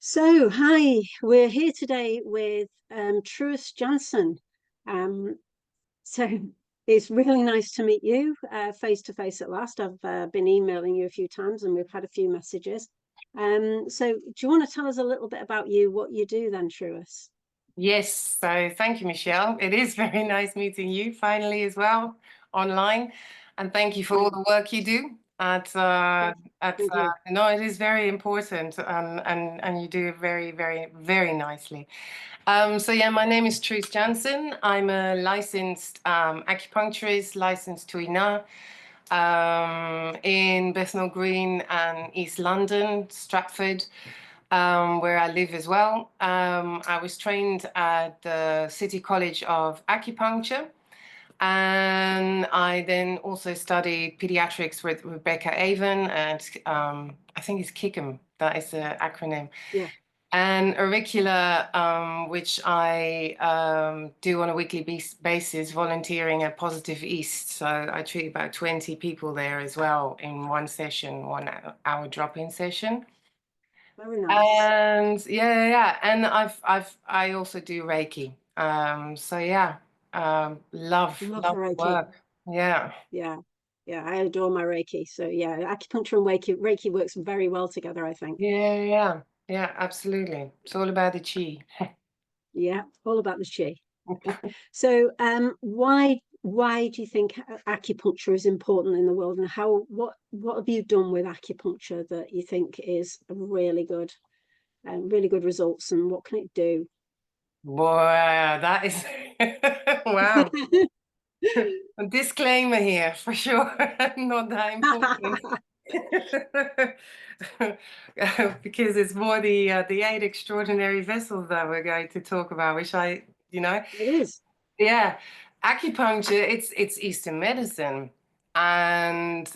Hi, we're here today with Truus Jansen. Um, so it's really nice to meet you face to face at last. I've been emailing you a few times and we've had a few messages. So do you want to tell us a little bit about you, what you do then, Truus? Yes, so thank you, Michelle. It is very nice meeting you finally as well online, and thank you for all the work you do Yes, thank you. no, it is very important, and you do it very, very, very nicely. So yeah, my name is Truus Jansen. I'm a licensed acupuncturist, licensed Tuina, in Bethnal Green and East London, Stratford, where I live as well. I was trained at the City College of Acupuncture, and I then also studied pediatrics with Rebecca Avon, and I think it's KICM, that is the acronym. Yeah. And auricular, which I do on a weekly basis, volunteering at Positive East. So I treat about 20 people there as well in one session, 1 hour drop-in session. Very nice. And yeah, and I also do Reiki. So yeah, Love love the Reiki. work. Yeah, Yeah. Yeah, I adore my Reiki. So yeah, acupuncture and Reiki works very well together, I think. yeah, absolutely. It's all about the chi. Yeah, all about the chi. So, why do you think acupuncture is important in the world, and what have you done with acupuncture that you think is really good and really good results, and what can it do? Boy, that is wow. A disclaimer here for sure. Not that important. Because it's more the eight extraordinary vessels that we're going to talk about, which you know, It is. yeah, acupuncture. It's Eastern medicine, and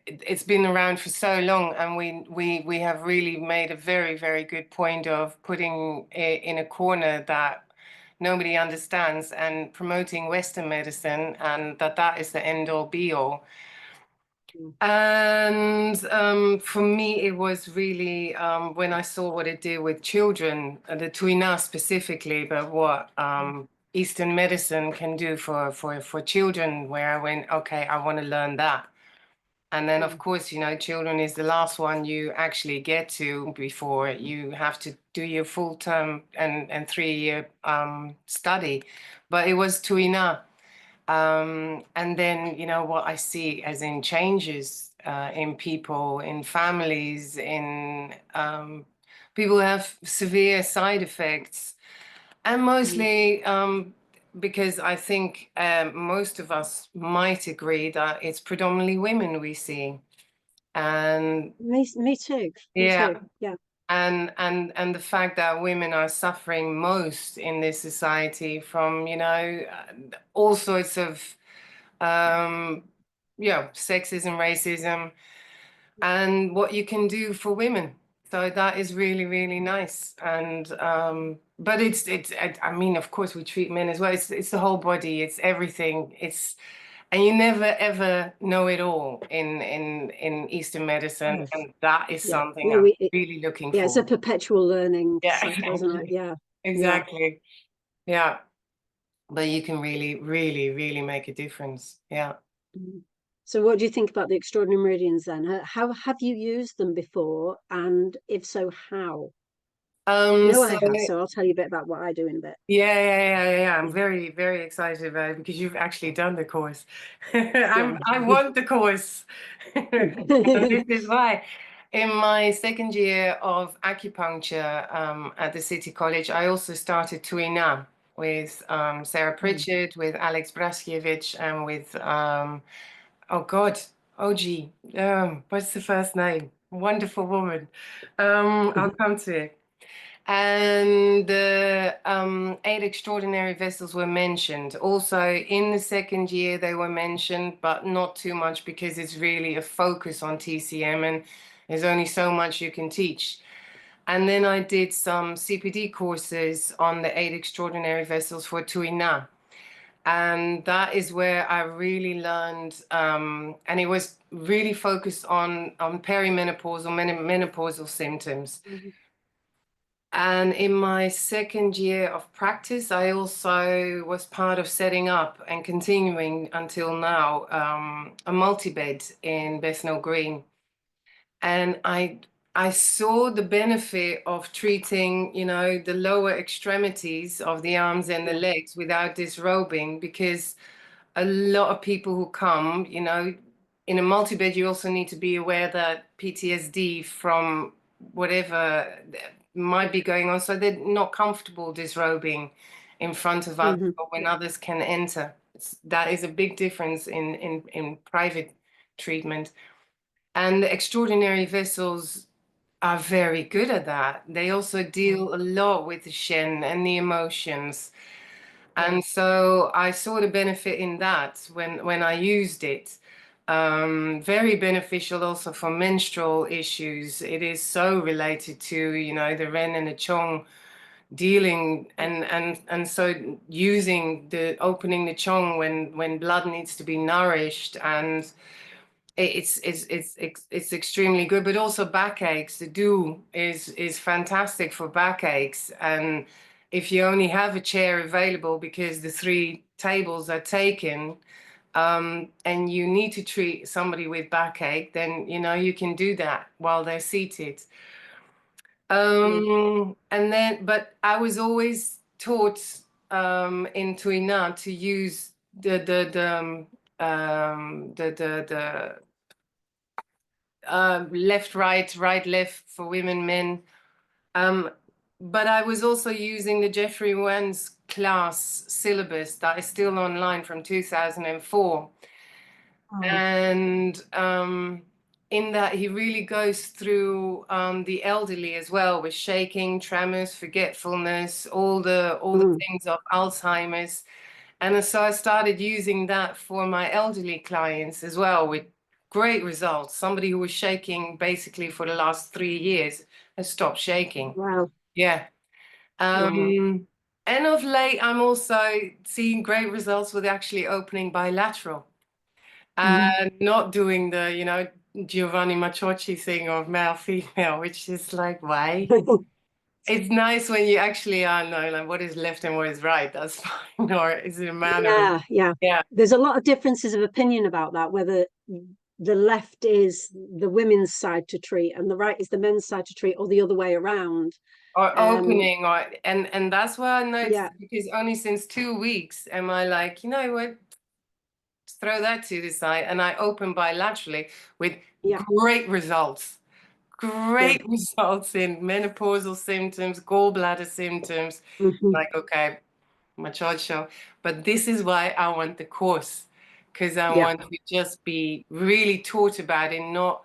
it's been around for so long, and we have really made a very, very good point of putting it in a corner that nobody understands and promoting Western medicine, and that is the end all be all. And for me, it was really when I saw what it did with children, the Tuina specifically, but what Eastern medicine can do for children, where I went, okay, I want to learn that. And then, of course, children is the last one you actually get to before you have to do your full term and 3 year study. But it was Tuina. And then, what I see as in changes in people, in families, in people who have severe side effects. And Mm. mostly because I think most of us might agree that it's predominantly women we see. And Me too. Me yeah, too. Yeah. and the fact that women are suffering most in this society from, all sorts of um, sexism, racism, and what you can do for women. So that is really, really nice. And but I mean, of course, we treat men as well. It's the whole body. It's everything. And you never ever know it all in Eastern medicine, Yes. and that is Yeah. something No, I'm really looking yeah, it's a for. perpetual learning Yeah, cycle, isn't it? exactly. Yeah. Yeah. Exactly. Yeah. But you can really, really, really make a difference. Yeah. Mm. So, what do you think about the Extraordinary Meridians then? How have you used them before? And if so, how? I know I So have, so I'll tell you a bit about what I do in a bit. yeah. I'm very, very excited about it because you've actually done the course. Yeah. I want the course. And this is why. In my second year of acupuncture at the City College, I also started Tuina with Sarah Mm. Pritchard, with Alex Braskiewicz, and with oh God, OG. What's the first name? Wonderful woman. I'll come to it. And the eight extraordinary vessels were mentioned. Also, in the second year, they were mentioned, but not too much because it's really a focus on TCM and there's only so much you can teach. And then I did some CPD courses on the eight extraordinary vessels for Tuina. And that is where I really learned, and it was really focused on perimenopausal, menopausal symptoms. Mhm. And in my second year of practice, I also was part of setting up and continuing until now a multi-bed in Bethnal Green. And I saw the benefit of treating, you know, the lower extremities of the arms and the Yeah. legs without disrobing, because a lot of people who come, you know, in a multi-bed, you also need to be aware that PTSD from whatever might be going on, so they're not comfortable disrobing in front of others Hmm. or when Yeah. others can enter. That is a big difference in private treatment. And the extraordinary vessels are very good at that. They also Mm. deal a lot with the Shen and the emotions. Yeah. And so I saw the benefit in that when I used it. Very beneficial also for menstrual issues. It is so related to, you know, the Ren and the Chong dealing, and so using the opening the Chong when blood needs to be nourished, and it's extremely good. But also backaches, the do is fantastic for backaches. And if you only have a chair available because the 3 tables are taken, and you need to treat somebody with backache, then you know you can do that while they're seated. Yeah. And then, but I was always taught in Tuina to use the left, right, right, left for women, men. Um, but I was also using the Jeffrey Wan's class syllabus that is still online from 2004. Oh. And in that, he really goes through the elderly as well, with shaking, tremors, forgetfulness, all the Mm. things of Alzheimer's. And so I started using that for my elderly clients as well, with great results. Somebody who was shaking basically for the last 3 years has stopped shaking. Wow. Yeah. Wow. And of late, I'm also seeing great results with actually opening bilateral Mhm. and not doing the, you know, Giovanni Maciocci thing of male, female, which is like, why? It's nice when you actually are know like what is left and what is right. That's fine. Or is it a man or Yeah, yeah. yeah, There's a lot of differences of opinion about that, whether the left is the women's side to treat and the right is the men's side to treat, or the other way around. or Um, opening, or and that's what I noticed, yeah, because only since 2 weeks am I like, you know what, throw that to the side, and I open bilaterally with yeah, great results. yeah. Great results in menopausal symptoms, gallbladder symptoms. Hmm. Like, okay, my child show. But this is why I want the course, because I Yeah, want to just be really taught about it, not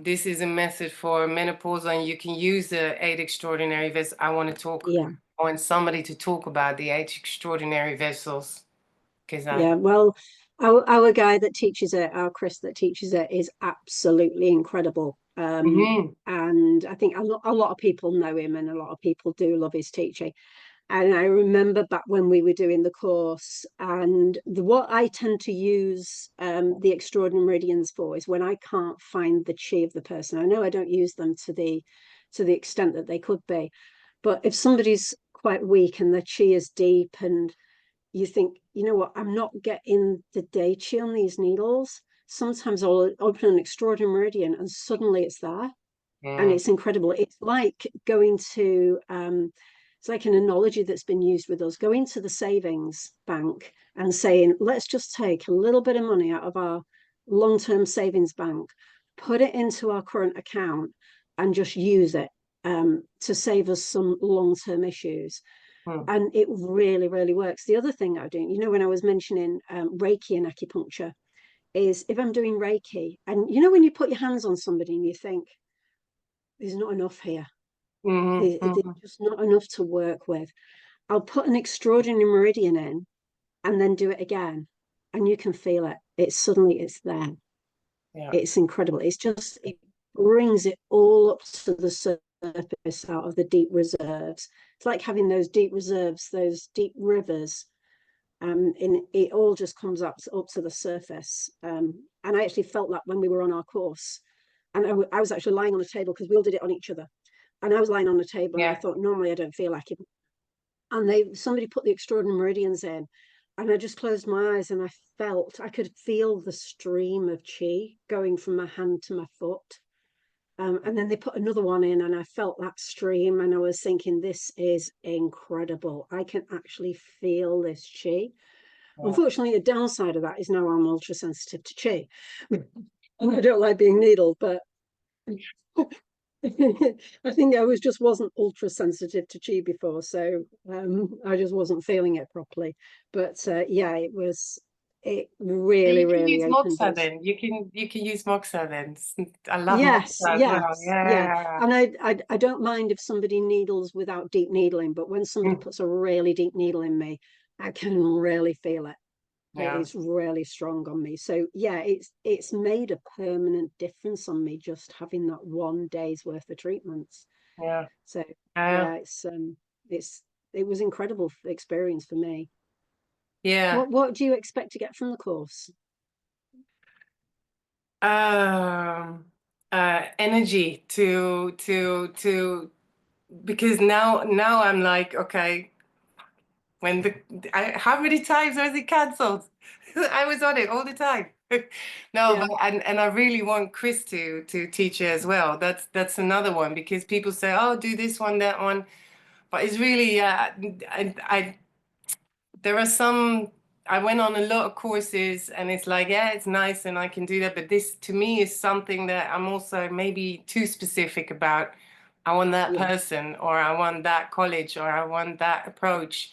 this is a method for menopause and you can use the 8 extraordinary vessels. I want to talk, yeah. I want somebody to talk about the 8 extraordinary vessels, because I, Yeah, well, our guy that teaches it, our Chris that teaches it, is absolutely incredible. Mhm. And I think a lot of people know him, and a lot of people do love his teaching. And I remember back when we were doing the course, and what I tend to use the Extraordinary Meridians for is when I can't find the chi of the person. I know I don't use them to the extent that they could be, but if somebody's quite weak and their chi is deep, and you think, you know what, I'm not getting the day chi on these needles. Sometimes I'll open an Extraordinary Meridian and suddenly it's there, and Mm, it's incredible. It's like going to it's like an analogy that's been used with us, going to the savings bank and saying, let's just take a little bit of money out of our long-term savings bank, put it into our current account, and just use it to save us some long-term issues. mm, And it really, really works. The other thing I do, you know, when I was mentioning Reiki and acupuncture, is if I'm doing Reiki, and you know, when you put your hands on somebody and you think, there's not enough here, mhm, there's mhm. just not enough to work with, I'll put an extraordinary meridian in and then do it again. And you can feel it. It's suddenly it's there. Yeah. It's incredible. It's just, it brings it all up to the surface out of the deep reserves. It's like having those deep reserves, those deep rivers, and it all just comes up to the surface. And I actually felt that when we were on our course, and I was actually lying on a table because we all did it on each other, and I was lying on a table, and I Yeah. thought, normally I don't feel like it, and somebody put the Extraordinary Meridians in, and I just closed my eyes, and I could feel the stream of chi going from my hand to my foot. And then they put another one in, and I felt that stream, and I was thinking, this is incredible. I can actually feel this chi. Yeah. Unfortunately, the downside of that is now I'm ultra sensitive to chi, and I don't like being needled, but I think I wasn't ultra sensitive to chi before, so I just wasn't feeling it properly. But yeah, it really, You can really use opened moxa us. then. You can use moxa then. I love Yes, moxa as well. yes, yeah. Yeah. And I don't mind if somebody needles without deep needling, but when somebody Mm. puts a really deep needle in me, I can really feel it. It Yeah. is really strong on me. So yeah, it's made a permanent difference on me just having that 1 day's worth of treatments. Yeah. So Yeah. yeah, it's it was incredible experience for me. Yeah. What do you expect to get from the course? Um, energy because now I'm like, okay, how many times was it cancelled? I was on it all the time. No, Yeah, but and I really want Chris to teach it as well. That's another one because people say, oh, do this one, that one, but it's really I there are some. I went on a lot of courses and it's like, yeah, it's nice and I can do that. But this to me is something that I'm also maybe too specific about. I want that yeah. person, or I want that college, or I want that approach.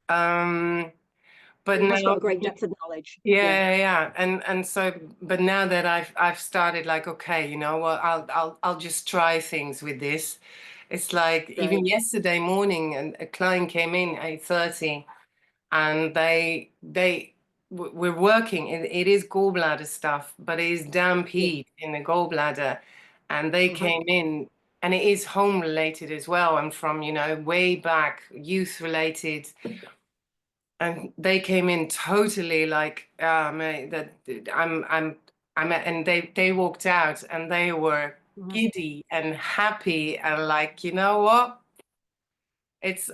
Um, but It has got now, a great depth of knowledge. Yeah, yeah. And so, but now that I've started like, okay, you know what, I'll just try things with this. It's like even great. yesterday morning, and a client came in 8:30 and we're working. It is gallbladder stuff, but it is damp Yeah. heat in the gallbladder, and they Uh-huh. came in, and it is home related as well, and from way back, youth related, and they came in totally like, mate, that and they walked out and they were Uh-huh. giddy and happy and like, you know what?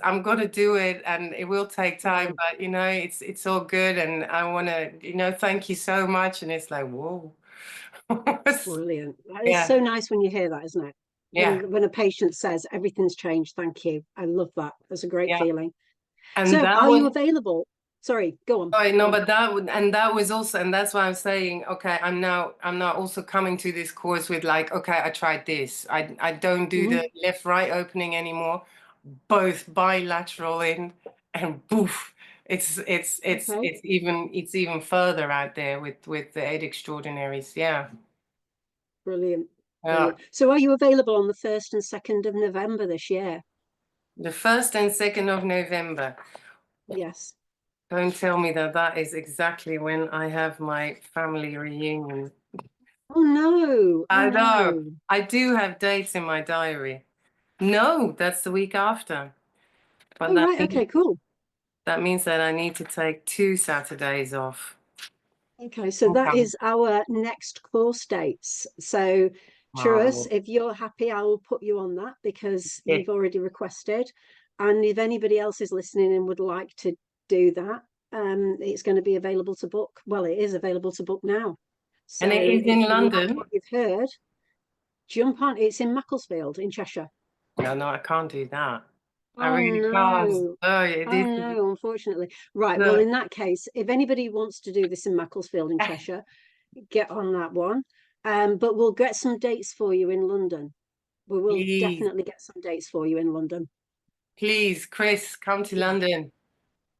I'm gonna do it and it will take time, Brilliant. but it's all good and I wanna, thank you so much. And it's like, whoa. Brilliant. It's Yeah, so nice when you hear that, isn't it? yeah, When a patient says everything's changed, thank you. I love that. That's a great yeah. feeling. And So that are you was available? Sorry, go on. sorry, Go no, on. but that was also, and that's why I'm saying, okay, I'm now also coming to this course with like, okay, I tried this. I don't do Mhm. the left right opening anymore, both bilateral in and boof. Okay. It's even further out there with the eight extraordinaries. Yeah. Brilliant. Yeah. Brilliant. So are you available on the 1st and 2nd of November this year? The 1st and 2nd of November. Yes. Don't tell me that is exactly when I have my family reunion. Oh no. Oh I know. no. I do have dates in my diary. No, that's the week after. But Oh right. Okay, cool. that means that I need to take 2 Saturdays off. Okay, so that Okay. is our next course dates. So, Truus, Wow. if you're happy, I will put you on that because Yeah. you've already requested. And if anybody else is listening and would like to do that, it's going to be available to book. Well, it is available to book now. So And it is in if you like London. what you've heard, jump on. It's in Macclesfield in Cheshire. No, no, I can't do that. I Oh really can't. no. Oh, it Oh is. no, unfortunately. Right. Well, No. in that case, if anybody wants to do this in Macclesfield in Cheshire, get on that one. But we'll get some dates for you in London. We will Please, definitely get some dates for you in London. please, Chris, come to Yeah. London.